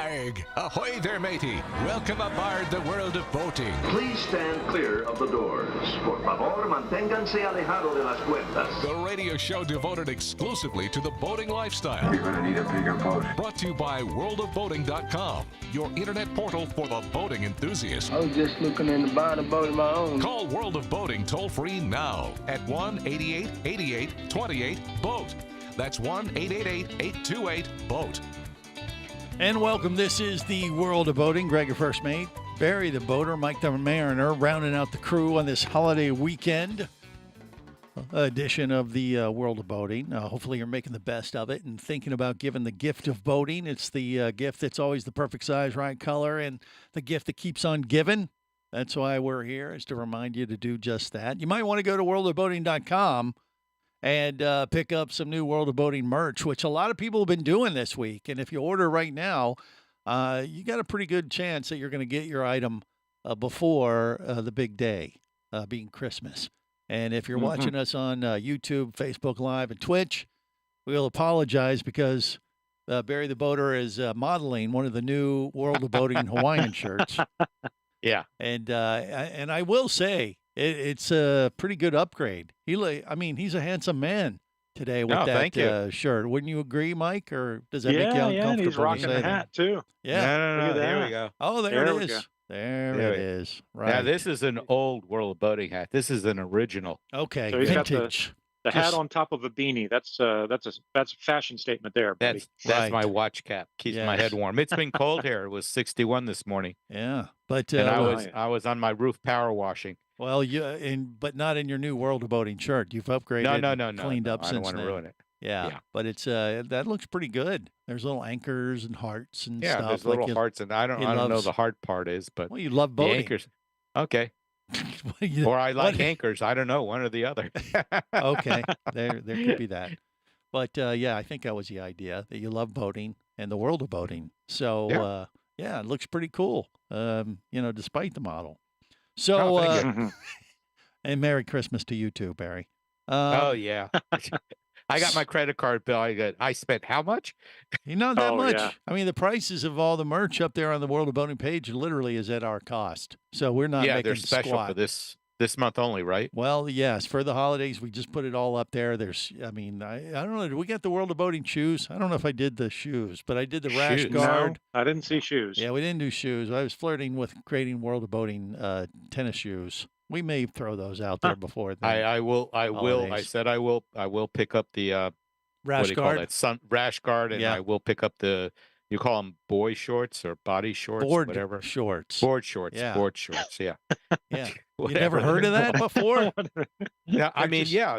Arg! Ahoy there, matey! Welcome aboard the world of boating. Please stand clear of the doors. Por favor, manténganse alejado de las puertas. The radio show devoted exclusively to the boating lifestyle. You're gonna need a bigger boat. Brought to you by worldofboating.com, your internet portal for the boating enthusiast. I was just looking into buying a boat of my own. Call World of Boating toll-free now at 1-8888-28-BOAT. That's 1-888-828-BOAT. And welcome. This is the World of Boating. Greg, your first mate. Barry, the boater. Mike, the mariner. Rounding out the crew on this holiday weekend edition of the World of Boating. Hopefully you're making the best of it and thinking about giving the gift of boating. It's the gift that's always the perfect size, right color, and the gift that keeps on giving. That's why we're here, is to remind you to do just that. You might want to go to worldofboating.com and pick up some new World of Boating merch, which a lot of people have been doing this week. And if you order right now, you got a pretty good chance that you're going to get your item before the big day, being Christmas. And if you're watching us on YouTube, Facebook Live, and Twitch, we'll apologize because Barry the Boater is modeling one of the new World of Boating Hawaiian shirts. Yeah. And I will say, it's a pretty good upgrade. He's a handsome man today with that shirt. Wouldn't you agree, Mike? Or does that make you uncomfortable? Yeah, and he's rocking the hat, too. Yeah. No, here we go. Oh, there it is. There it is. Right. Now, this is an old World of Boating hat. This is an original. Okay, so he's vintage. Got the hat on top of a beanie. That's a fashion statement there, buddy. That's right. my watch cap. Keeps my head warm. It's been cold here. It was 61 this morning. Yeah, but and I was on my roof power washing. Well, but not in your new World of Boating shirt. You've upgraded. No. Cleaned up I since don't want to ruin it. Yeah, but it's that looks pretty good. There's little anchors and hearts and stuff. Yeah, there's little hearts, and I don't know the heart part is, but well, you love boating. The anchors. Okay. Or I like anchors. I don't know, one or the other. Okay, there could be that. But I think that was the idea, that you love boating and the world of boating. So it looks pretty cool. Despite the model. So and Merry Christmas to you too, Barry. Oh yeah. I got my credit card bill. I spent how much? Not that much. Yeah. I mean, the prices of all the merch up there on the World of Boating page literally is at our cost. So we're not making they're special squat. for this month only, right? Well, yes, for the holidays, we just put it all up there. I don't know. Did we get the World of Boating shoes? I don't know if I did the shoes, but I did the rash guard. No, I didn't see shoes. Yeah, we didn't do shoes. I was flirting with creating World of Boating tennis shoes. We may throw those out there before. I will. I said I will pick up the rash guard. Rash guard, and I will pick up the. You call them boy shorts or body shorts, whatever. Shorts. Board shorts. Yeah. Board shorts. Yeah. Yeah. You never heard of that before? Yeah.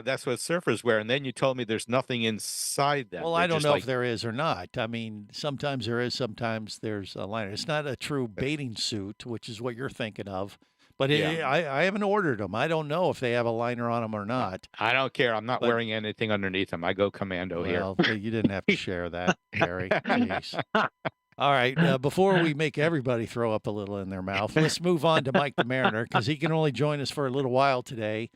That's what surfers wear. And then you told me there's nothing inside that. Well, I don't know if there is or not. I mean, sometimes there is, sometimes there's a liner. It's not a true baiting suit, which is what you're thinking of. But I haven't ordered them. I don't know if they have a liner on them or not. I don't care. I'm not wearing anything underneath them. I go commando here. Well, you didn't have to share that, Barry. Jeez. All right. Before we make everybody throw up a little in their mouth, let's move on to Mike the Mariner, because he can only join us for a little while today.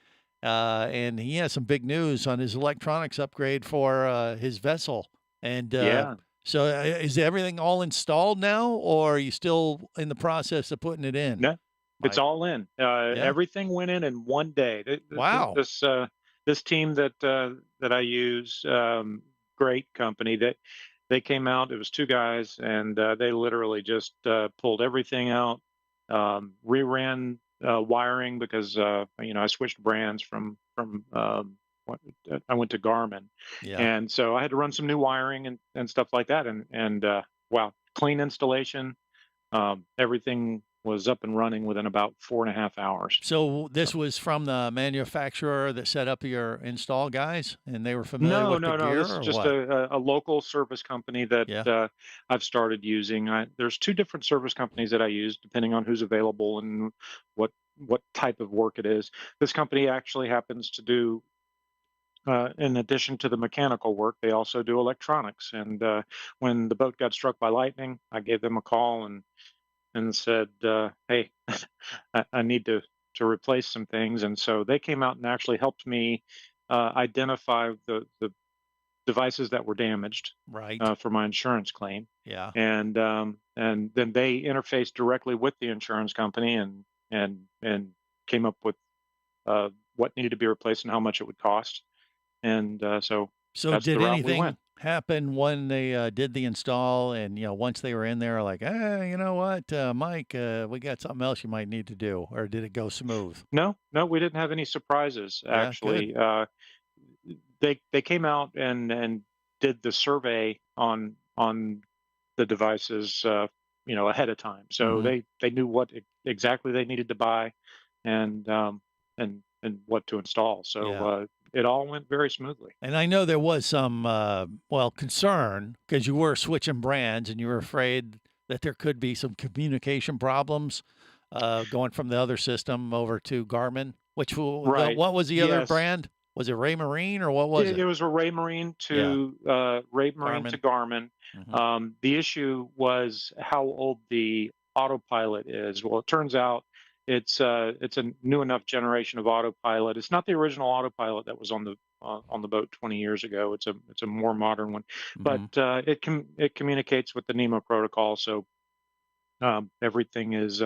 And he has some big news on his electronics upgrade for his vessel. And so is everything all installed now, or are you still in the process of putting it in? No. It's all in. Everything went in one day. Wow! This team that I use, great company. They came out. It was two guys, and they literally just pulled everything out, reran wiring because I switched brands from I went to Garmin, and so I had to run some new wiring and stuff like that. And wow, clean installation. Everything was up and running within about 4.5 hours. So this was from the manufacturer that set up your install guys, and they were familiar with the gear? No. This is just a local service company that I've started using. There's two different service companies that I use, depending on who's available and what type of work it is. This company actually happens to do, in addition to the mechanical work, they also do electronics. And when the boat got struck by lightning, I gave them a call and said, hey, I need to replace some things. And so they came out and actually helped me identify the devices that were damaged right. For my insurance claim. Yeah. And then they interfaced directly with the insurance company and came up with what needed to be replaced and how much it would cost. And so that's did the route we anything went. happen when they did the install? And once they were in there, like, you know what, Mike, we got something else you might need to do, or did it go smooth? No, we didn't have any surprises. Actually, they came out and did the survey on the devices, ahead of time, so they knew what exactly they needed to buy, and what to install. So it all went very smoothly. And I know there was some concern because you were switching brands and you were afraid that there could be some communication problems going from the other system over to Garmin. Right. What was the other brand? Was it Raymarine or what was it? It was a Raymarine to Raymarine to Garmin. The issue was how old the autopilot is. Well, it turns out it's a new enough generation of autopilot. It's not the original autopilot that was on the boat 20 years ago. It's a more modern one, but it communicates with the NEMA protocol, so everything is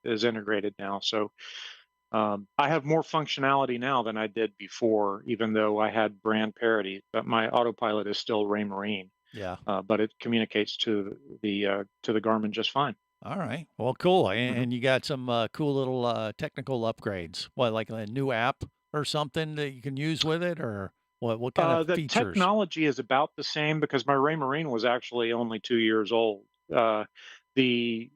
integrated now. So I have more functionality now than I did before, even though I had brand parity. But my autopilot is still Raymarine. Yeah. But it communicates to the Garmin just fine. All right. Well, cool. And you got some cool little technical upgrades. What, like a new app or something that you can use with it, or what kind of features? The technology is about the same because my Raymarine was actually only 2 years old. The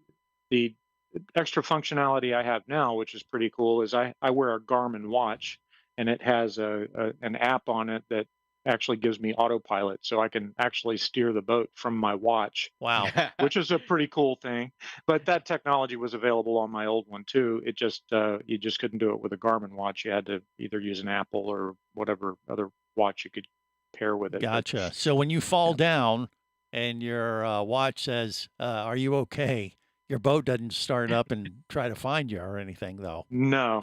extra functionality I have now, which is pretty cool, is I wear a Garmin watch, and it has an app on it that actually gives me autopilot, so I can actually steer the boat from my watch. Wow. Which is a pretty cool thing. But that technology was available on my old one too. It just you just couldn't do it with a Garmin watch. You had to either use an Apple or whatever other watch you could pair with it. Gotcha. So when you fall down and your watch says, "Are you okay?" your boat doesn't start up and try to find you or anything, though. No.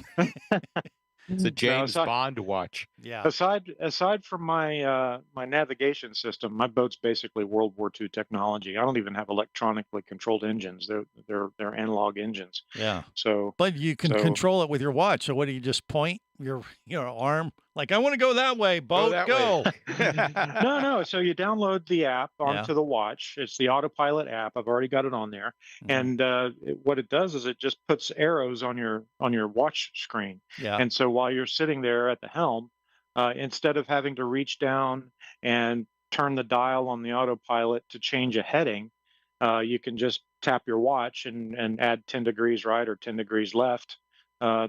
It's a James Bond watch. Yeah. Aside from my my navigation system, my boat's basically World War II technology. I don't even have electronically controlled engines. They're analog engines. Yeah. So, but you can control it with your watch. So what do you just point your arm like, I want to go that way, boat, go. No. So you download the app onto the watch. It's the autopilot app. I've already got it on there. And what it does is it just puts arrows on your watch screen. Yeah. And so while you're sitting there at the helm, instead of having to reach down and turn the dial on the autopilot to change a heading, you can just tap your watch and add 10 degrees right or 10 degrees left to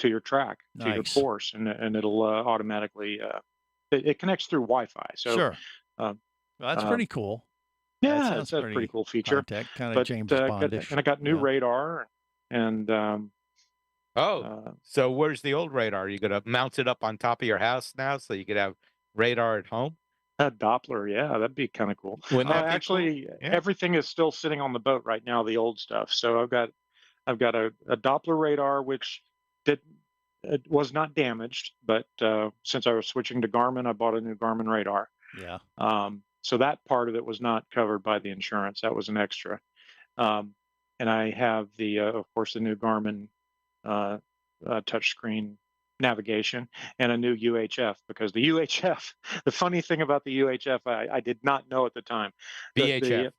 your track, to your course, and it'll automatically it connects through Wi-Fi. So sure, that's pretty cool. Yeah, that's a pretty cool feature. Kind of James Bondish. And I got new radar, and so where's the old radar? You gonna mount it up on top of your house now, so you could have radar at home? A Doppler, yeah, that'd be kind of cool. Actually, cool? Everything is still sitting on the boat right now, the old stuff. So I've got a Doppler radar, which it was not damaged, but since I was switching to Garmin, I bought a new Garmin radar. Yeah. So that part of it was not covered by the insurance. That was an extra. And I have of course, the new Garmin touchscreen navigation and a new UHF, because the UHF, the funny thing about the UHF, I did not know at the time. VHF.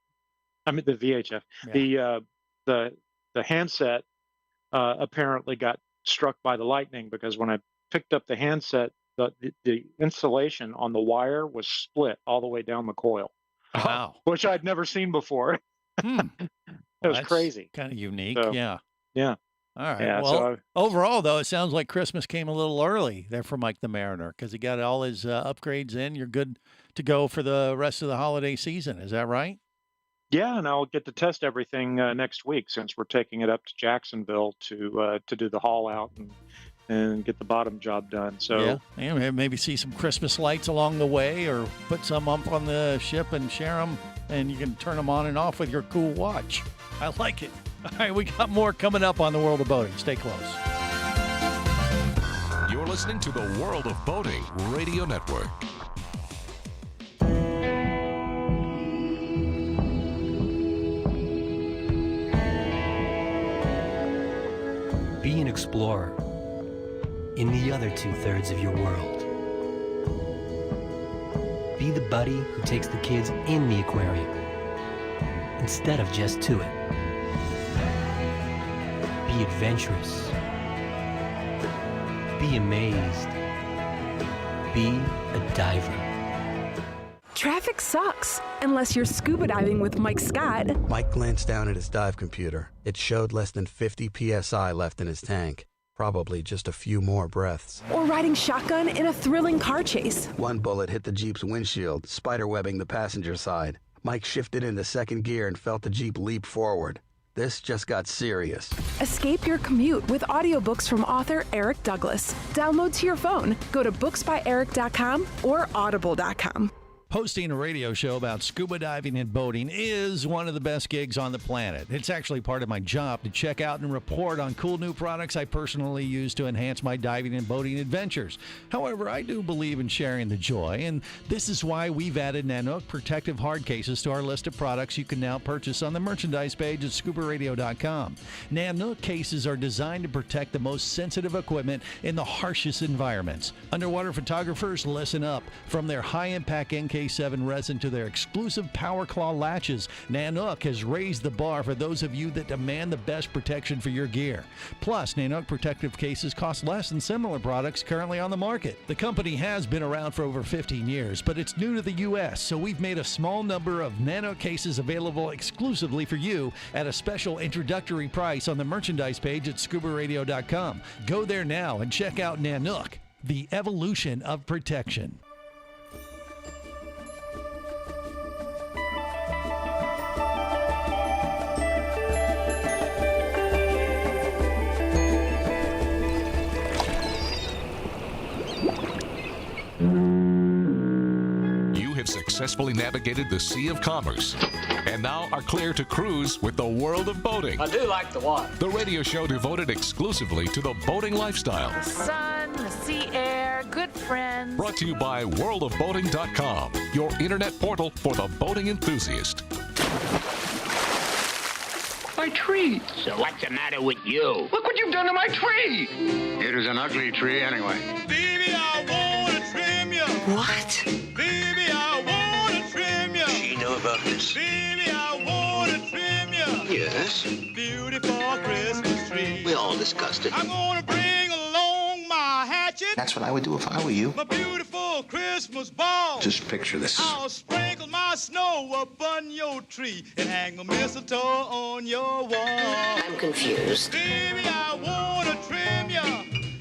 The VHF. Yeah. The handset apparently got struck by the lightning, because when I picked up the handset, the insulation on the wire was split all the way down the coil. Wow. Which I'd never seen before. It was crazy. Kind of unique. So, yeah. Yeah. All right. Yeah, well, overall, though, it sounds like Christmas came a little early there for Mike the Mariner, because he got all his upgrades in. You're good to go for the rest of the holiday season. Is that right? Yeah, and I'll get to test everything next week, since we're taking it up to Jacksonville to do the haul out and get the bottom job done. So yeah, maybe see some Christmas lights along the way, or put some up on the ship and share them, and you can turn them on and off with your cool watch. I like it. All right, we got more coming up on the World of Boating. Stay close. You're listening to the World of Boating Radio Network. explorer in the other 2/3 of your world. Be the buddy who takes the kids in the aquarium instead of just to it. Be adventurous. Be amazed. Be a diver. Traffic sucks, unless you're scuba diving with Mike Scott. Mike glanced down at his dive computer. It showed less than 50 psi left in his tank. Probably just a few more breaths. Or riding shotgun in a thrilling car chase. One bullet hit the Jeep's windshield, spiderwebbing the passenger side. Mike shifted into second gear and felt the Jeep leap forward. This just got serious. Escape your commute with audiobooks from author Eric Douglas. Download to your phone. Go to booksbyeric.com or audible.com. Hosting a radio show about scuba diving and boating is one of the best gigs on the planet. It's actually part of my job to check out and report on cool new products I personally use to enhance my diving and boating adventures. However, I do believe in sharing the joy, and this is why we've added Nanook protective hard cases to our list of products you can now purchase on the merchandise page at scubaradio.com. Nanook cases are designed to protect the most sensitive equipment in the harshest environments. Underwater photographers, listen up. From their high-impact NK7 resin to their exclusive Power Claw latches, Nanook has raised the bar for those of you that demand the best protection for your gear. Plus, Nanook protective cases cost less than similar products currently on the market. The company has been around for over 15 years, but it's new to the U.S., so we've made a small number of Nanook cases available exclusively for you at a special introductory price on the merchandise page at scubaradio.com. Go there now and check out Nanook, the evolution of protection. Successfully navigated the Sea of Commerce and now are clear to cruise with the world of boating. I do like the water. The radio show devoted exclusively to the boating lifestyle. The sun, the sea air, good friends. Brought to you by worldofboating.com, your internet portal for the boating enthusiast. My tree. So what's the matter with you? Look what you've done to my tree. It was an ugly tree anyway. Baby, I want to trim you. What? Baby, I want to trim you. She know about this. Baby, I want to trim you. Yes. Beautiful Christmas tree. We all discussed it. I'm going to bring along my hatchet. That's what I would do if I were you. My beautiful Christmas ball. Just picture this. I'll sprinkle my snow up on your tree and hang a mistletoe on your wall. I'm confused. Baby, I want to trim you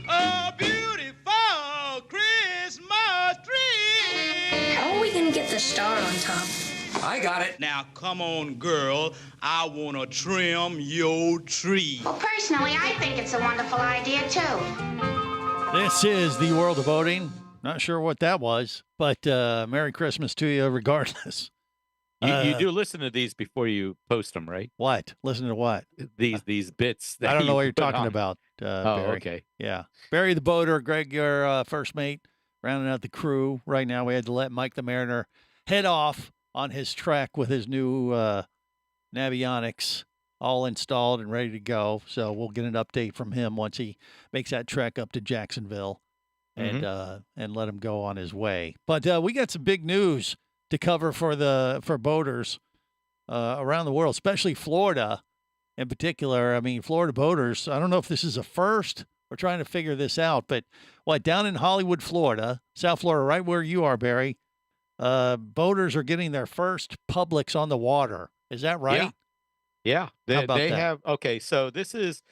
a beautiful Christmas tree. How are we going to get the star on top? I got it. Now, come on, girl. I want to trim your tree. Well, personally, I think it's a wonderful idea, too. This is the world of boating. Not sure what that was, but Merry Christmas to you regardless. You do listen to these before you post them, right? What? Listen to what? These bits. That I don't know what you're put talking on. about, Barry. Okay. Yeah. Barry the boater, Greg, your first mate, rounding out the crew. Right now, we had to let Mike the Mariner head off on his trek with his new Navionics all installed and ready to go. So we'll get an update from him once he makes that trek up to Jacksonville and let him go on his way. But we got some big news to cover for boaters around the world, especially Florida in particular. I mean, Florida boaters, I don't know if this is a first. We're trying to figure this out. But down in Hollywood, Florida, South Florida, right where you are, Barry, boaters are getting their first Publix on the water. Is that right? Yeah. They have. Okay, so this is,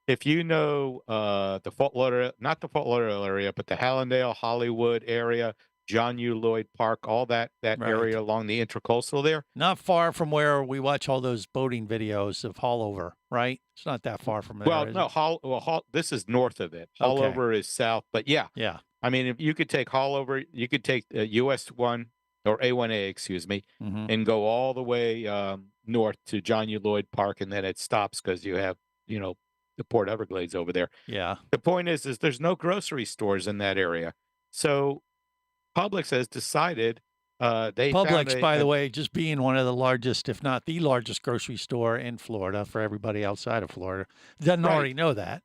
if you know the Fort Lauderdale, not the Fort Lauderdale area, but the Hallandale, Hollywood area, John U. Lloyd Park, all that right. Area along the Intracoastal there. Not far from where we watch all those boating videos of Haulover, right? It's not that far from there. Well, no, this is north of it. Haulover is south, but yeah. I mean, if you could take Haulover, you could take US 1 or A1A, excuse me, and go all the way north to John U. Lloyd Park, and then it stops because you have, the Port Everglades over there. Yeah. The point is there's no grocery stores in that area, so Publix has decided Publix, by the way, just being one of the largest, if not the largest grocery store in Florida for everybody outside of Florida. Doesn't already know that.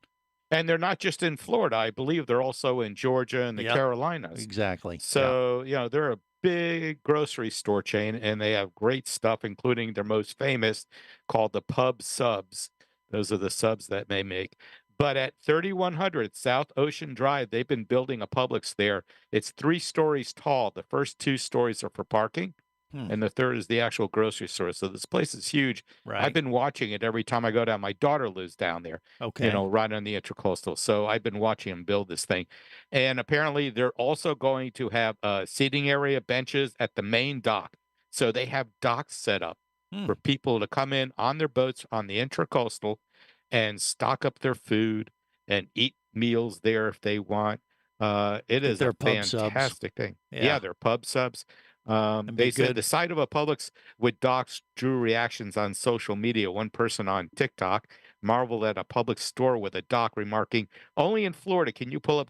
And they're not just in Florida. I believe they're also in Georgia and the Carolinas. Exactly. So, they're a big grocery store chain, and they have great stuff, including their most famous called the Pub Subs. Those are the subs that they make. But at 3100 South Ocean Drive, they've been building a Publix there. It's 3 stories tall. The first 2 stories are for parking. And the third is the actual grocery store. So this place is huge. Right. I've been watching it every time I go down. My daughter lives down there, Okay. right on the Intracoastal. So I've been watching them build this thing. And apparently they're also going to have seating area, benches at the main dock. So they have docks set up for people to come in on their boats on the Intracoastal and stock up their food and eat meals there if they want. It is a fantastic thing. Yeah, they're pub subs. They said the sight of a Publix with docks drew reactions on social media. One person on TikTok marveled at a Publix store with a dock, remarking, "Only in Florida can you pull up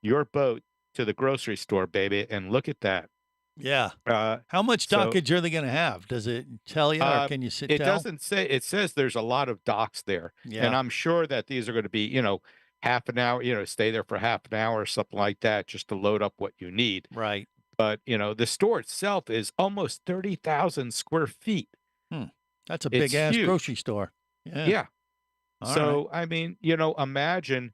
your boat to the grocery store, baby, and look at that." Yeah. How much dockage are they going to have? Does it tell you, or can you It tell? doesn't say. It says there's a lot of docks there, Yeah. and I'm sure that these are going to be, half an hour. Stay there for half an hour or something like that, just to load up what you need. Right. But, the store itself is almost 30,000 square feet. That's a It's big-ass huge. grocery store. Yeah. Yeah. All So, I mean, imagine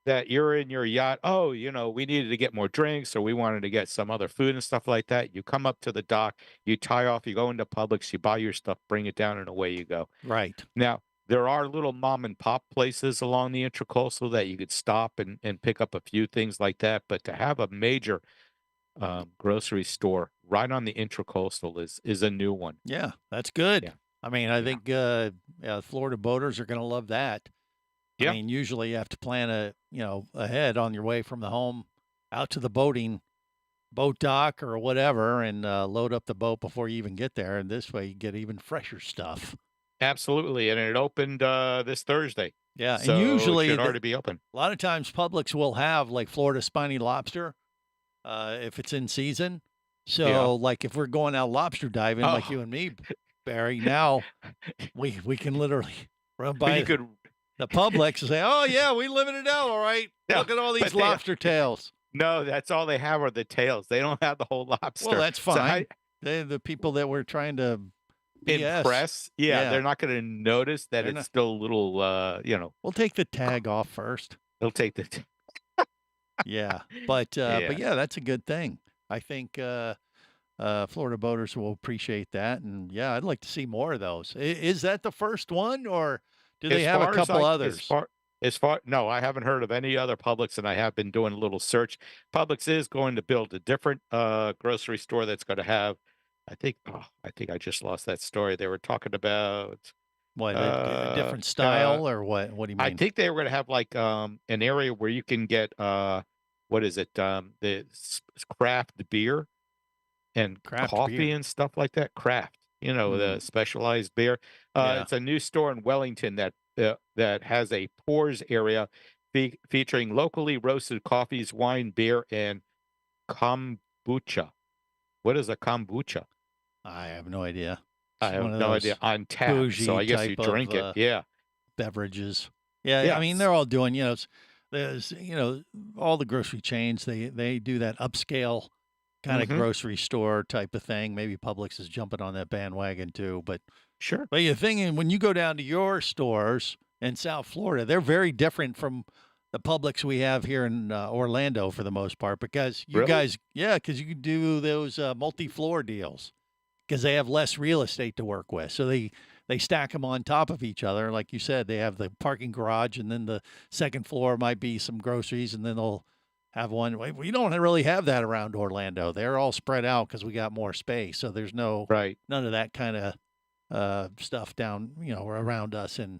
that you're in your yacht. Oh, we needed to get more drinks, or we wanted to get some other food and stuff like that. You come up to the dock, you tie off, you go into Publix, you buy your stuff, bring it down, and away you go. Right. Now, there are little mom and pop places along the Intracoastal that you could stop and pick up a few things like that. But to have a major grocery store right on the Intracoastal is a new one. Yeah, that's good. Yeah. I mean, I think Florida boaters are going to love that. Yeah. I mean, usually you have to plan ahead on your way from the home out to the boat dock or whatever, and load up the boat before you even get there. And this way you get even fresher stuff. Absolutely. And it opened this Thursday. Yeah. So and usually it should already be open. a lot of times Publix will have like Florida spiny lobster if it's in season. So like if we're going out lobster diving like you and me, Barry, now we can literally run by the Publix and say, "Oh yeah, we living it out, all right. Yeah, Look at all these but they- lobster tails." No, that's all they have are the tails. They don't have the whole lobster. Well, that's So fine. They're the people that we're trying to impress. Yeah, they're not going to notice that They're it's not- still a little, We'll take the tag off first. they'll take the. Yeah, but yeah, that's a good thing. I think Florida boaters will appreciate that, and yeah, I'd like to see more of those. Is that the first one, or do they As have a far as couple I- others? No, I haven't heard of any other Publix, and I have been doing a little search. Publix is going to build a different grocery store that's going to have. I think I just lost that story. They were talking about What, a different style, or what? What do you mean? I think they were going to have like an area where you can get what is it? Craft beer and Craft coffee beer. and stuff like that. Craft, the specialized beer. Yeah. It's a new store in Wellington that has a pours area featuring locally roasted coffees, wine, beer, and kombucha. What is a kombucha? I have no idea. I It's have one of no those idea. On tap, so bougie I guess you type drink of, it. Yeah. beverages. Yeah, I mean, they're all doing, there's, all the grocery chains, they do that upscale kind of Mhm. grocery store type of thing. Maybe Publix is jumping on that bandwagon too, but Sure. But the thing is, when you go down to your stores in South Florida, they're very different from the Publix we have here in Orlando for the most part, because you Really? guys, because you can do those multi-floor deals because they have less real estate to work with. So they stack them on top of each other. Like you said, they have the parking garage, and then the second floor might be some groceries, and then they'll have one. We don't really have that around Orlando. They're all spread out because we got more space. So there's none of that kind of stuff down, around us in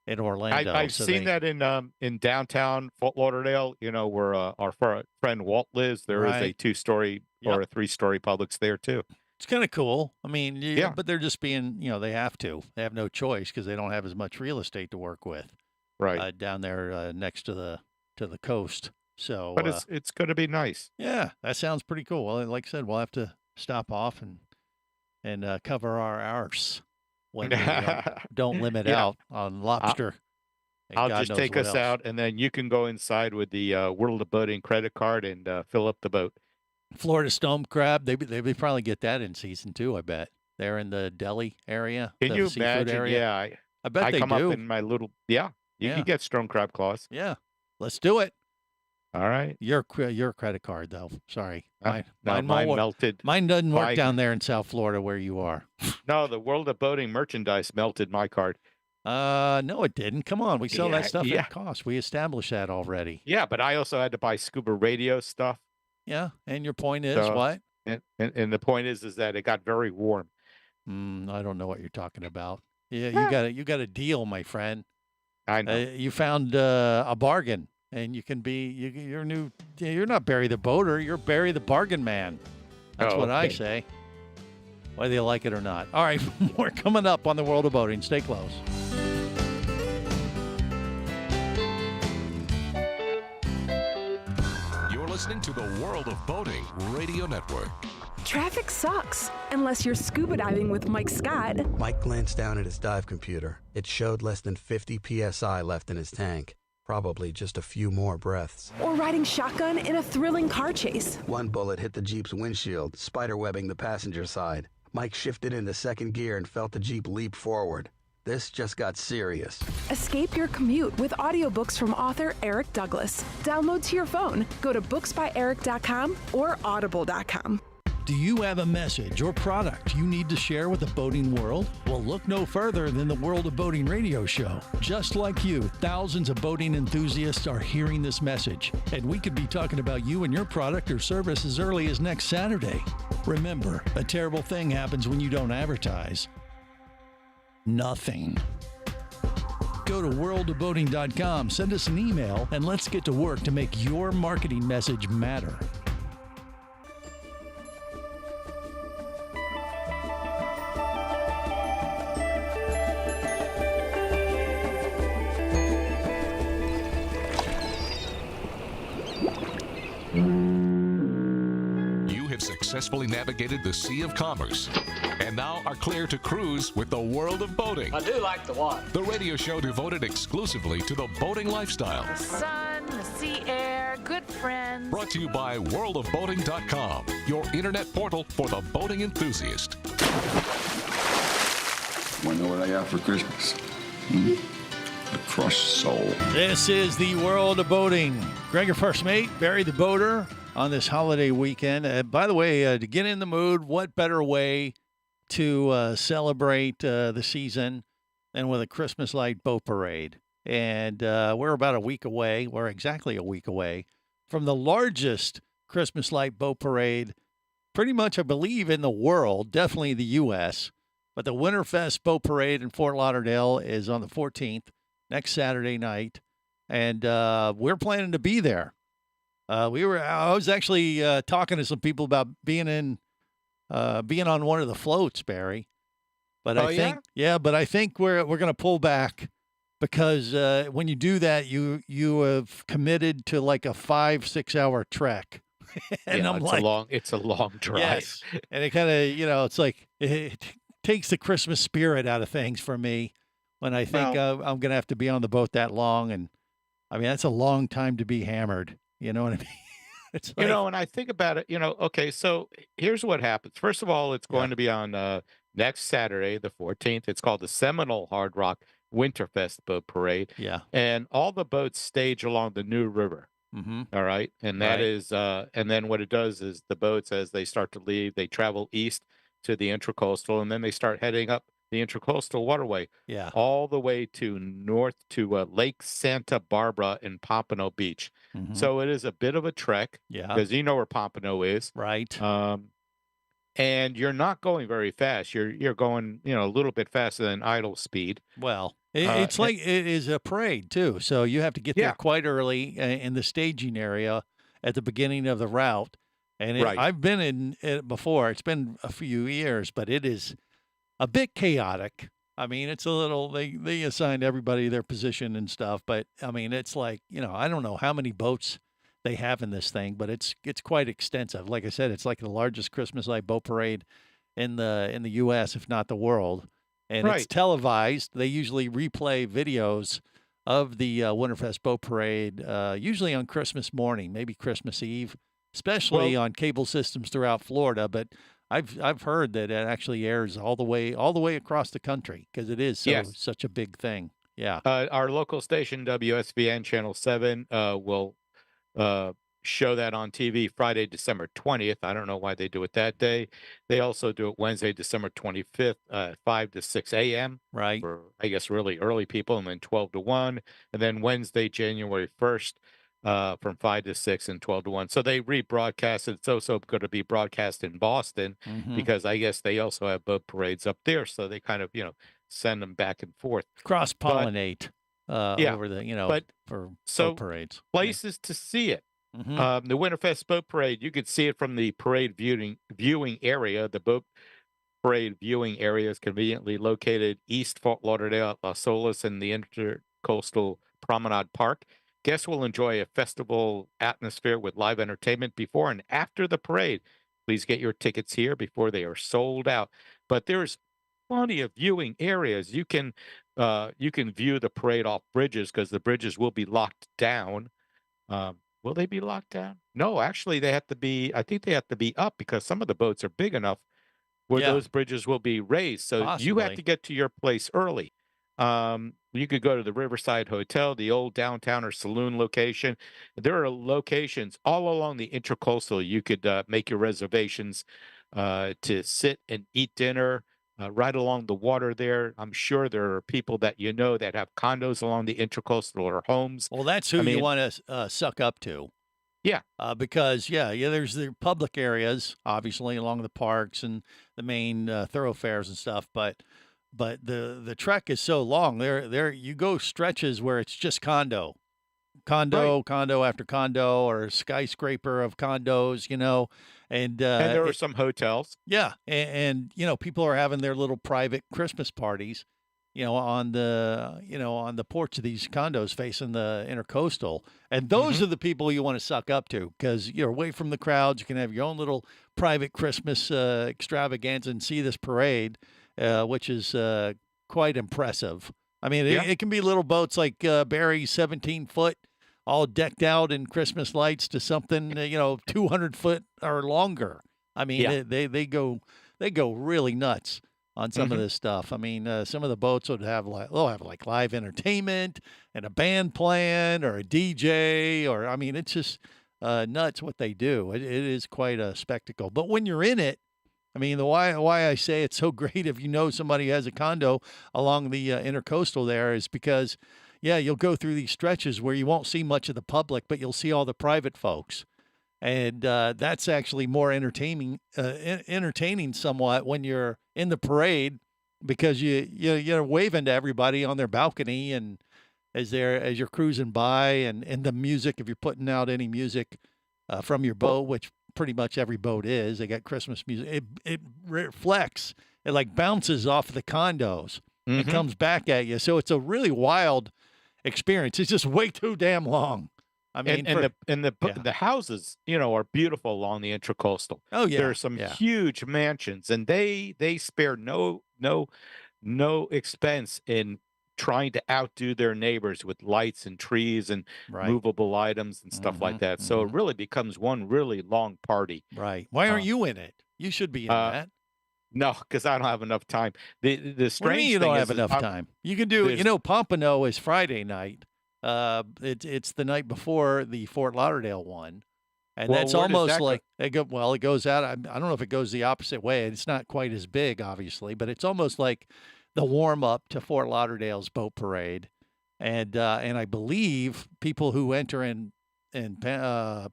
Orlando. I've So seen that in downtown Fort Lauderdale, where our friend Walt lives. There is a Right. 2-story or a 3-story Publix there too. It's kind of cool. I mean, Yeah. but they're just being, they have to. They have no choice because they don't have as much real estate to work with. Right. Down there next to the coast. So, But it's going to be nice. yeah, that sounds pretty cool. Well, like I said, we'll have to stop off and cover our arse when we don't limit Yeah. out on lobster I'll just take us out, and then you can go inside with the World of Boating credit card and fill up the boat. Florida Stone Crab, they probably get that in season 2, I bet. They're in the Delhi area. Can you imagine? Area. Yeah. I bet I they come do. up in my little, you can get stone crab claws. Yeah. Let's do it. All right. Your credit card, though. Sorry. Mine won't melted. Mine doesn't work down there in South Florida where you are. No, the World of Boating merchandise melted my card. No, it didn't. Come on. We sell that stuff at cost. We established that already. Yeah, but I also had to buy scuba radio stuff. Yeah. And your point is what? And the point is that it got very warm. I don't know what you're talking about. Yeah, you got a deal, my friend. I know. You found a bargain, and you can be you're new. You're not Barry the Boater. You're Barry the Bargain Man. That's what I say. Whether you like it or not. All right, more coming up on the World of Boating. Stay close. You're listening to the World of Boating Radio Network. Traffic sucks, unless you're scuba diving with Mike Scott. Mike glanced down at his dive computer. It showed less than 50 psi left in his tank. Probably just a few more breaths. Or riding shotgun in a thrilling car chase. One bullet hit the Jeep's windshield, spiderwebbing the passenger side. Mike shifted into second gear and felt the Jeep leap forward. This just got serious. Escape your commute with audiobooks from author Eric Douglas. Download to your phone. Go to booksbyeric.com or audible.com. Do you have a message or product you need to share with the boating world? Well, look no further than the World of Boating radio show. Just like you, thousands of boating enthusiasts are hearing this message, and we could be talking about you and your product or service as early as next Saturday. Remember, a terrible thing happens when you don't advertise. Nothing. Go to worldofboating.com, send us an email, and let's get to work to make your marketing message matter. Successfully navigated the Sea of Commerce and now are clear to cruise with the World of Boating. I do like the water. The radio show devoted exclusively to the boating lifestyle. The sun, the sea air, good friends. Brought to you by worldofboating.com, your internet portal for the boating enthusiast. Want to know what I got for Christmas? A crushed soul. This is the World of Boating. Greg, your first mate, Barry the Boater, on this holiday weekend. By the way, to get in the mood, what better way to celebrate the season than with a Christmas light boat parade? And we're about a week away. We're exactly a week away from the largest Christmas light boat parade, pretty much, I believe, in the world, definitely the U.S. But the Winterfest Boat Parade in Fort Lauderdale is on the 14th, next Saturday night. And we're planning to be there. I was actually talking to some people about being on one of the floats, Barry. But I think we're going to pull back because when you do that, you have committed to like a 5-6 hour trek. And it's a long drive. Yes. And it kind of, it's like it takes the Christmas spirit out of things for me when I think I'm going to have to be on the boat that long. And I mean, that's a long time to be hammered. You know what I mean? It's like, and I think about it, okay, so here's what happens. First of all, it's going to be on next Saturday, the 14th. It's called the Seminole Hard Rock Winterfest Boat Parade. Yeah. And all the boats stage along the New River. Mm-hmm. All right. And that is, and then what it does is the boats, as they start to leave, they travel east to the Intracoastal, and then they start heading up the Intracoastal Waterway, all the way to north to Lake Santa Barbara and Pompano Beach. Mm-hmm. So it is a bit of a trek, because you know where Pompano is, right? And you're not going very fast. You're going, a little bit faster than idle speed. Well, it's like it is a parade too, so you have to get there quite early in the staging area at the beginning of the route. And I've been in it before. It's been a few years, but it is a bit chaotic. I mean, it's a little, they assigned everybody their position and stuff, but I mean, it's like, I don't know how many boats they have in this thing, but it's quite extensive. Like I said, it's like the largest Christmas light boat parade in the U.S., if not the world. And it's televised. They usually replay videos of the Winterfest Boat Parade, usually on Christmas morning, maybe Christmas Eve, especially on cable systems throughout Florida. But I've heard that it actually airs all the way across the country because it is such a big thing. Yeah. Our local station, WSVN Channel 7, will show that on TV Friday, December 20th. I don't know why they do it that day. They also do it Wednesday, December 25th, 5 to 6 a.m. Right. For, I guess, really early people, and then 12 to 1. And then Wednesday, January 1st, from 5 to 6 and 12 to 1. So they rebroadcast it. It's also going to be broadcast in Boston because I guess they also have boat parades up there. So they kind of, send them back and forth. Cross-pollinate over the, for boat parades. Places to see it. The Winterfest Boat Parade, you could see it from the parade viewing area. The boat parade viewing area is conveniently located east Fort Lauderdale at Las Olas in the Intercoastal Promenade Park. Guests will enjoy a festival atmosphere with live entertainment before and after the parade. Please get your tickets here before they are sold out. But there's plenty of viewing areas. You can view the parade off bridges because the bridges will be locked down. Will they be locked down? No, actually, I think they have to be up because some of the boats are big enough where those bridges will be raised. So you have to get to your place early. You could go to the Riverside Hotel, the old downtown or saloon location. There are locations all along the Intercoastal. You could make your reservations to sit and eat dinner right along the water there. I'm sure there are people that that have condos along the Intercoastal or homes. Well, that's who you want to suck up to. Yeah. Because, there's the public areas, obviously, along the parks and the main thoroughfares and stuff. But the trek is so long. There you go stretches where it's just condo after condo or skyscraper of condos, and there are some hotels. Yeah. And people are having their little private Christmas parties, on the porch of these condos facing the Intercoastal. And those are the people you want to suck up to because you're away from the crowds. You can have your own little private Christmas extravaganza and see this parade, which is quite impressive. I mean, it can be little boats like Barry's 17-foot, all decked out in Christmas lights to something, 200 foot or longer. I mean, they go really nuts on some of this stuff. I mean, some of the boats they'll have live entertainment and a band playing or a DJ it's just nuts what they do. It is quite a spectacle. But when you're in it, I mean, why I say it's so great if somebody who has a condo along the Intercoastal there is because, you'll go through these stretches where you won't see much of the public, but you'll see all the private folks. And that's actually more entertaining somewhat when you're in the parade because you're waving to everybody on their balcony and as you're cruising by and the music, if you're putting out any music from your boat, which pretty much every boat is, they got Christmas music. It reflects, it like bounces off the condos and comes back at you. So it's a really wild experience. It's just way too damn long. I mean, the houses, are beautiful along the Intercoastal. Oh yeah, there are some huge mansions, and they spare no expense in trying to outdo their neighbors with lights and trees and movable items and stuff like that. So it really becomes one really long party. Right? Why aren't you in it? You should be in that. No, because I don't have enough time. The strange thing you don't have is enough time. You can do Pompano is Friday night. It's the night before the Fort Lauderdale one, and that's almost like it goes out. I don't know if it goes the opposite way. It's not quite as big, obviously, but it's almost like the warm up to Fort Lauderdale's boat parade, and I believe people who enter in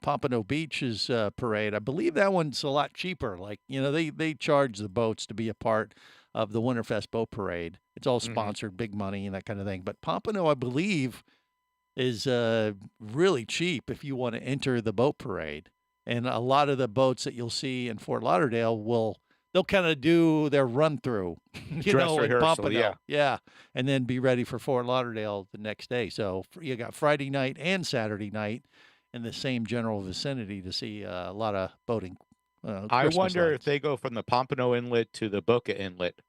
Pompano Beach's parade, I believe that one's a lot cheaper. Like they charge the boats to be a part of the Winterfest boat parade. It's all sponsored, big money and that kind of thing. But Pompano, I believe, is really cheap if you want to enter the boat parade. And a lot of the boats that you'll see in Fort Lauderdale they'll kind of do their run through, in Pompano. Yeah. And then be ready for Fort Lauderdale the next day. So you got Friday night and Saturday night in the same general vicinity to see a lot of boating. I wonder if they go from the Pompano Inlet to the Boca Inlet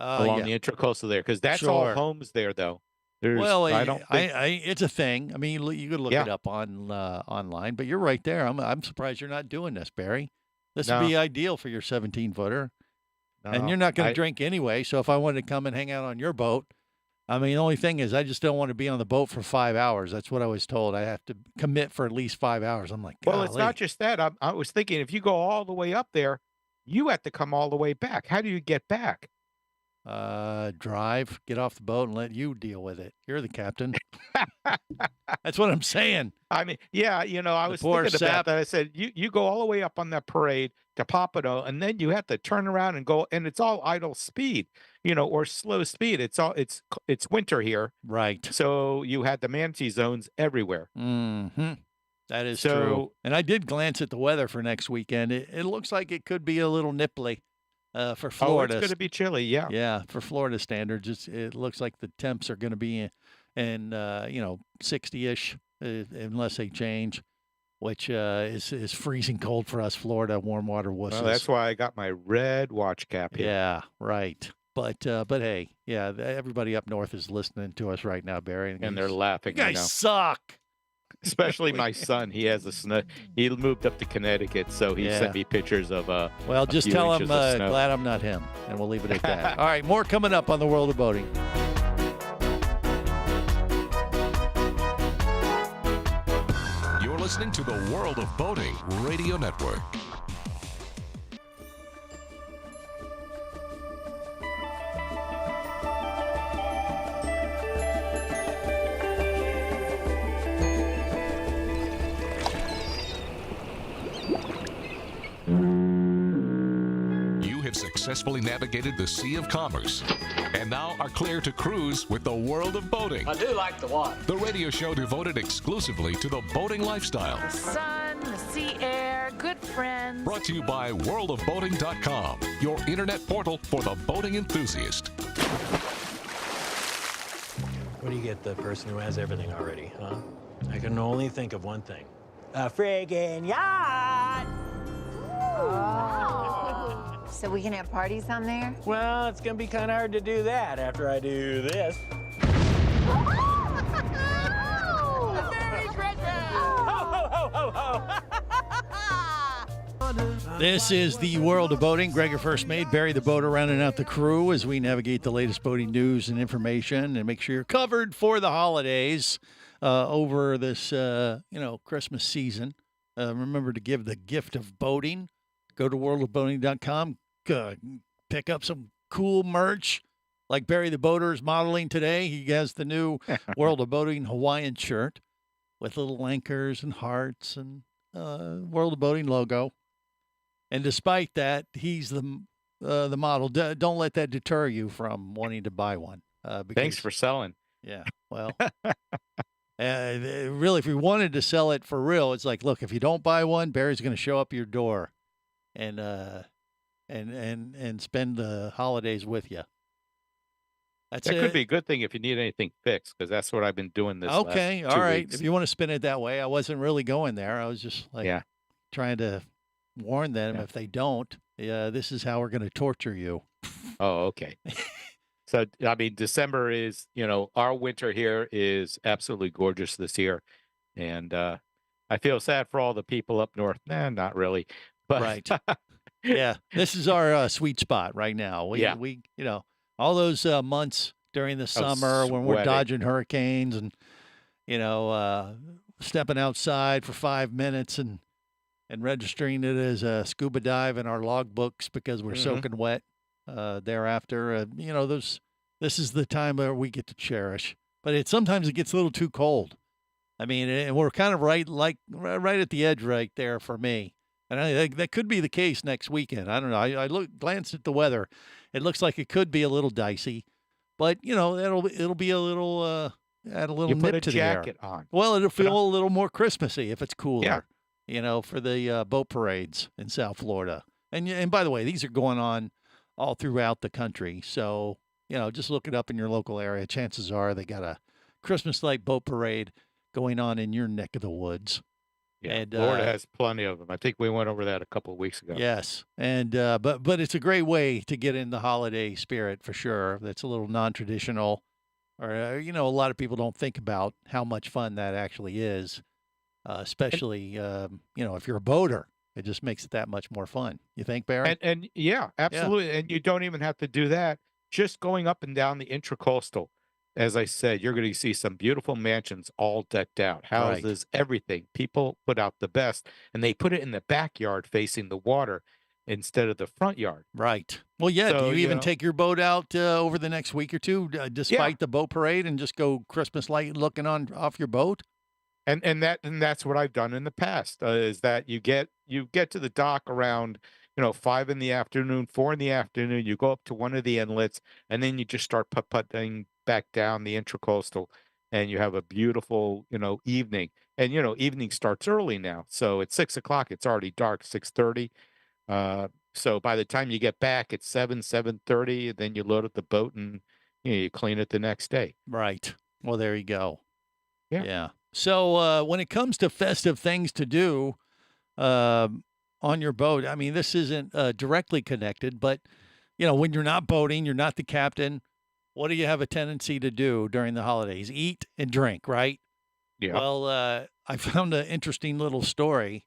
along the Intercoastal there, because that's all homes there, though. It's a thing. I mean, you could look it up online, but you're right there. I'm surprised you're not doing this, Barry. This would be ideal for your 17-footer. And you're not going to drink anyway, so if I wanted to come and hang out on your boat, I mean, the only thing is I just don't want to be on the boat for 5 hours. That's what I was told. I have to commit for at least 5 hours. I'm like, well, it's not just that. I was thinking if you go all the way up there, you have to come all the way back. How do you get back? Drive, get off the boat, and let you deal with it. You're the captain. That's what I'm saying. I mean, yeah, I was thinking about that. I said, you go all the way up on that parade to Pompano, and then you have to turn around and go, and it's all idle speed, or slow speed. It's winter here, right? So you had the Manatee zones everywhere. Mm-hmm. That is true. And I did glance at the weather for next weekend. It looks like it could be a little nipply. For Florida. Oh, it's going to be chilly, yeah. Yeah, for Florida standards, it looks like the temps are going to be in 60-ish, unless they change, which is freezing cold for us Florida warm water wusses. Well, that's why I got my red watch cap here. Yeah, right. But hey, yeah, everybody up north is listening to us right now, Barry. And they're laughing. You guys suck. Especially my son. He has he moved up to Connecticut, so he sent me pictures of well, just tell him glad I'm not him, and we'll leave it at that. All right, more coming up on the World of Boating. You're listening to the World of Boating Radio Network. Successfully navigated the Sea of Commerce and now are clear to cruise with the World of Boating. I do like the water. The radio show devoted exclusively to the boating lifestyle. The sun, the sea air, good friends. Brought to you by worldofboating.com, your internet portal for the boating enthusiast. What do you get the person who has everything already, huh? I can only think of one thing. A friggin' yacht! So we can have parties on there? Well, it's gonna be kind of hard to do that after I do this. This is the World of Boating. Gregor First Mate, Barry the Boater, rounding out the crew as we navigate the latest boating news and information and make sure you're covered for the holidays over this, Christmas season. Remember to give the gift of boating. Go to worldofboating.com, pick up some cool merch like Barry the Boater is modeling today. He has the new World of Boating Hawaiian shirt with little anchors and hearts and World of Boating logo. And despite that, he's the model. Don't let that deter you from wanting to buy one. Thanks for selling. Yeah, well, really, if we wanted to sell it for real, it's like, look, if you don't buy one, Barry's going to show up your door and spend the holidays with you. That could be a good thing if you need anything fixed, because that's what I've been doing this last 2 right. weeks. If you want to spin it that way, I wasn't really going there. I was just trying to warn them if they don't, this is how we're going to torture you. Oh, okay. So, I mean, December is, our winter here is absolutely gorgeous this year. And I feel sad for all the people up north. Not really. But right. Yeah. This is our sweet spot right now. We all those months during the summer when we're dodging hurricanes and, stepping outside for 5 minutes and registering it as a scuba dive in our log books because we're soaking wet thereafter. This is the time where we get to cherish. But sometimes it gets a little too cold. I mean, and we're kind of right at the edge right there for me. And I think that could be the case next weekend. I don't know. I glanced at the weather. It looks like it could be a little dicey, but it'll be a little add a little you nip put a to the air. jacket on. Well, it'll feel a little more Christmassy if it's cooler. Yeah. For the boat parades in South Florida. And by the way, these are going on all throughout the country. So, just look it up in your local area. Chances are they got a Christmas light boat parade going on in your neck of the woods. Yeah, and, Florida has plenty of them. I think we went over that a couple of weeks ago. Yes, and but it's a great way to get in the holiday spirit for sure. That's a little non-traditional, Or, a lot of people don't think about how much fun that actually is, especially, if you're a boater. It just makes it that much more fun. You think, Barry? And yeah, absolutely. Yeah. And you don't even have to do that. Just going up and down the Intracoastal, as I said, you're going to see some beautiful mansions all decked out, houses, everything. People put out the best, and they put it in the backyard facing the water instead of the front yard. Right. Well, yeah. So, do you even take your boat out over the next week or two, despite the boat parade, and just go Christmas light looking off your boat? And that's what I've done in the past. Is that you get to the dock around 5 in the afternoon, 4 in the afternoon. You go up to one of the inlets, and then you just start putting back down the Intracoastal, and you have a beautiful evening. And evening starts early now, so at 6 o'clock it's already dark. 6:30. So by the time you get back, it's 7:30. Then you load up the boat and you clean it the next day. Right. Well, there you go. Yeah. Yeah. So when it comes to festive things to do on your boat, I mean, this isn't directly connected, but when you're not boating, you're not the captain. What do you have a tendency to do during the holidays? Eat and drink, right? Yeah. Well, I found an interesting little story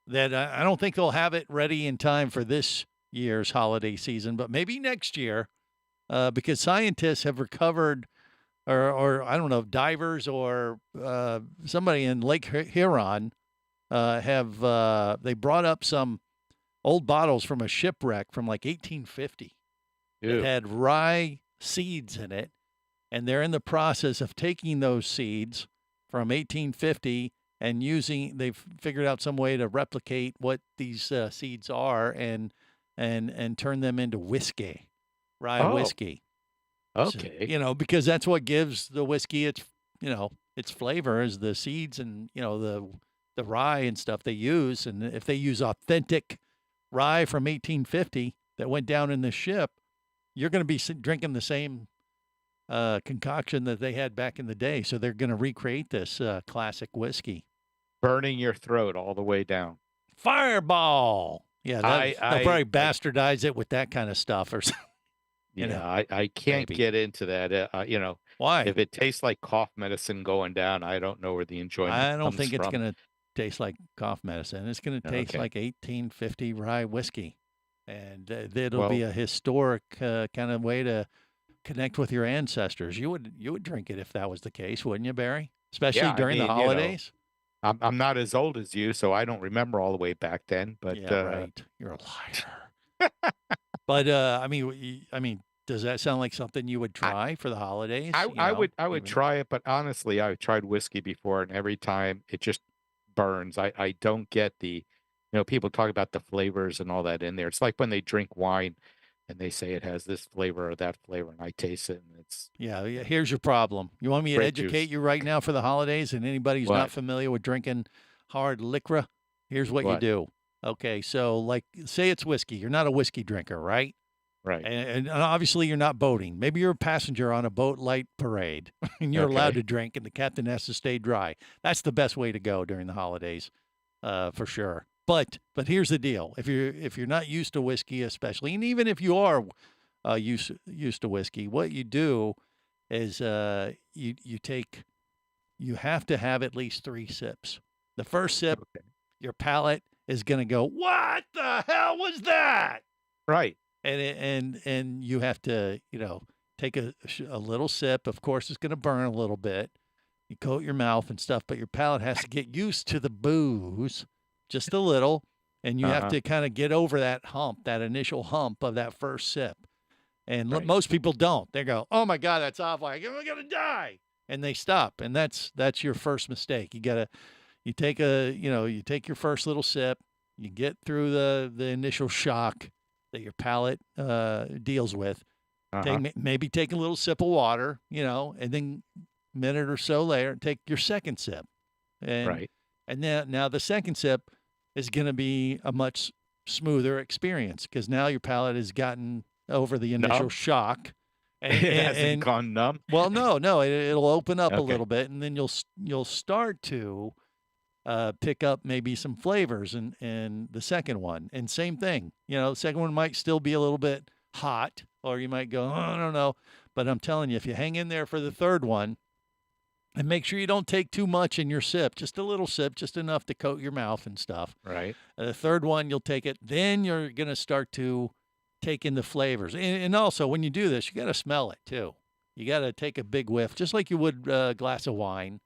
that I don't think they'll have it ready in time for this year's holiday season, but maybe next year, because scientists have recovered, or I don't know, divers or somebody in Lake Huron they brought up some old bottles from a shipwreck from like 1850. It had rye seeds in it, and they're in the process of taking those seeds from 1850 and they've figured out some way to replicate what these seeds are and turn them into whiskey, rye whiskey. Okay. So, because that's what gives the whiskey its flavor is the seeds and the rye and stuff they use. And if they use authentic rye from 1850 that went down in the ship, you're going to be drinking the same concoction that they had back in the day. So they're going to recreate this classic whiskey. Burning your throat all the way down. Fireball. Yeah, they'll probably bastardize it with that kind of stuff or something. I can't get into that. Why? If it tastes like cough medicine going down, I don't know where the enjoyment I don't comes think it's from. going to taste like cough medicine. It's going to taste like 1850 rye whiskey. And it'll be a historic kind of way to connect with your ancestors. You would drink it if that was the case, wouldn't you, Barry? Especially during the holidays. I'm not as old as you, so I don't remember all the way back then. But right. You're a liar. But I mean, does that sound like something you would try for the holidays? I would try it, but honestly, I've tried whiskey before, and every time it just burns. I don't get the, people talk about the flavors and all that in there. It's like when they drink wine and they say it has this flavor or that flavor, and I taste it, and it's here's your problem. You want me to educate you right now for the holidays, and anybody who's not familiar with drinking hard liquor, here's what you do. Okay, so like say it's whiskey. You're not a whiskey drinker, right? Right. And obviously you're not boating. Maybe you're a passenger on a boat light parade, and you're allowed to drink, and the captain has to stay dry. That's the best way to go during the holidays, for sure. But here's the deal: if you're not used to whiskey, especially, and even if you are used to whiskey, what you do is you have to have at least 3 sips. The first sip, your palate is going to go, "What the hell was that?" Right. And you have to take a little sip. Of course, it's going to burn a little bit. You coat your mouth and stuff, but your palate has to get used to the booze just a little, and you have to kind of get over that initial hump of that first sip. And most people don't. They go, "Oh my God, that's awful! I'm gonna die," and they stop. And that's your first mistake. You take your first little sip. You get through the initial shock that your palate deals with. Maybe take a little sip of water, and then a minute or so later, take your second sip. And now the second sip is going to be a much smoother experience because now your palate has gotten over the initial shock. And, it hasn't gone numb? Well, no, it'll open up a little bit, and then you'll start to pick up maybe some flavors in the second one. And same thing, the second one might still be a little bit hot, or you might go, "Oh, I don't know." But I'm telling you, if you hang in there for the third one, and make sure you don't take too much in your sip, just a little sip, just enough to coat your mouth and stuff. Right. The third one, you'll take it. Then you're going to start to take in the flavors. And also, when you do this, you got to smell it too. You got to take a big whiff, just like you would a glass of wine.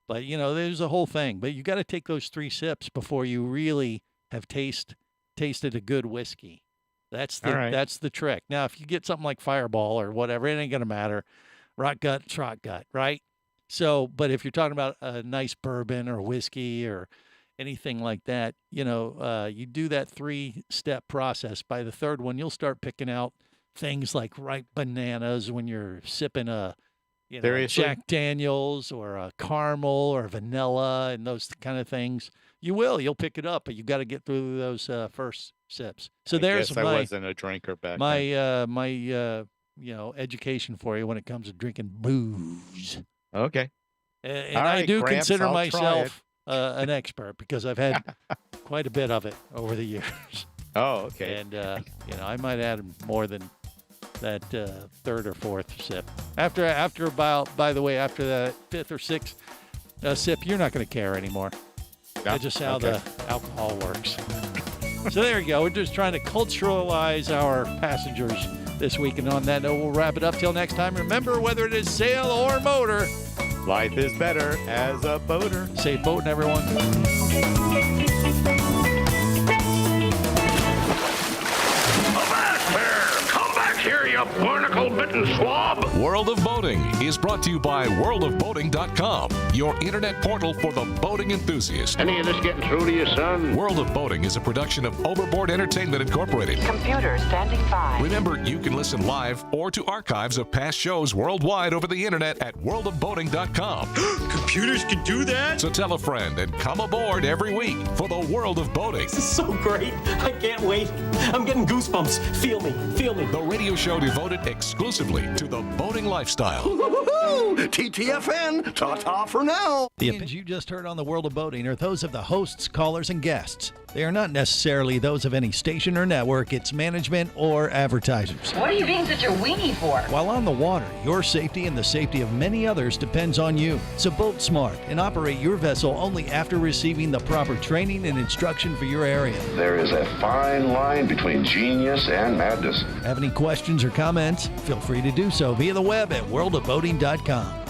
But, there's a whole thing. But you got to take those 3 sips before you really have tasted a good whiskey. That's the trick. Now, if you get something like Fireball or whatever, it ain't going to matter. Rot gut, trot gut, right? So, but if you're talking about a nice bourbon or whiskey or anything like that, you do that 3-step process. By the third one, you'll start picking out things like ripe bananas when you're sipping a Jack Daniels or a caramel or vanilla and those kind of things. You'll pick it up, but you got to get through those first sips. So I wasn't a drinker back then. My education for you when it comes to drinking booze. Okay. And I do consider myself an expert because I've had quite a bit of it over the years. Oh, okay. And, I might add more than that third or fourth sip. After about, by the way, after the 5th or 6th sip, you're not going to care anymore. That's just how the alcohol works. So there you go. We're just trying to culturalize our passengers this week. And on that note, we'll wrap it up till next time. Remember, whether it is sail or motor, life is better as a boater. Safe boating, everyone. Here, you barnacle-bitten swab! World of Boating is brought to you by worldofboating.com, your internet portal for the boating enthusiast. Any of this getting through to you, son? World of Boating is a production of Overboard Entertainment Incorporated. Computer standing by. Remember, you can listen live or to archives of past shows worldwide over the internet at worldofboating.com. Computers can do that? So tell a friend and come aboard every week for the World of Boating. This is so great. I can't wait. I'm getting goosebumps. Feel me. The radio show devoted exclusively to the boating lifestyle. TTFN, ta-ta for now. The opinions you just heard on the World of Boating are those of the hosts, callers, and guests. They are not necessarily those of any station or network, its management, or advertisers. What are you being such a weenie for? While on the water, your safety and the safety of many others depends on you. So boat smart and operate your vessel only after receiving the proper training and instruction for your area. There is a fine line between genius and madness. Have any questions or comments? Feel free to do so via the web at worldofboating.com.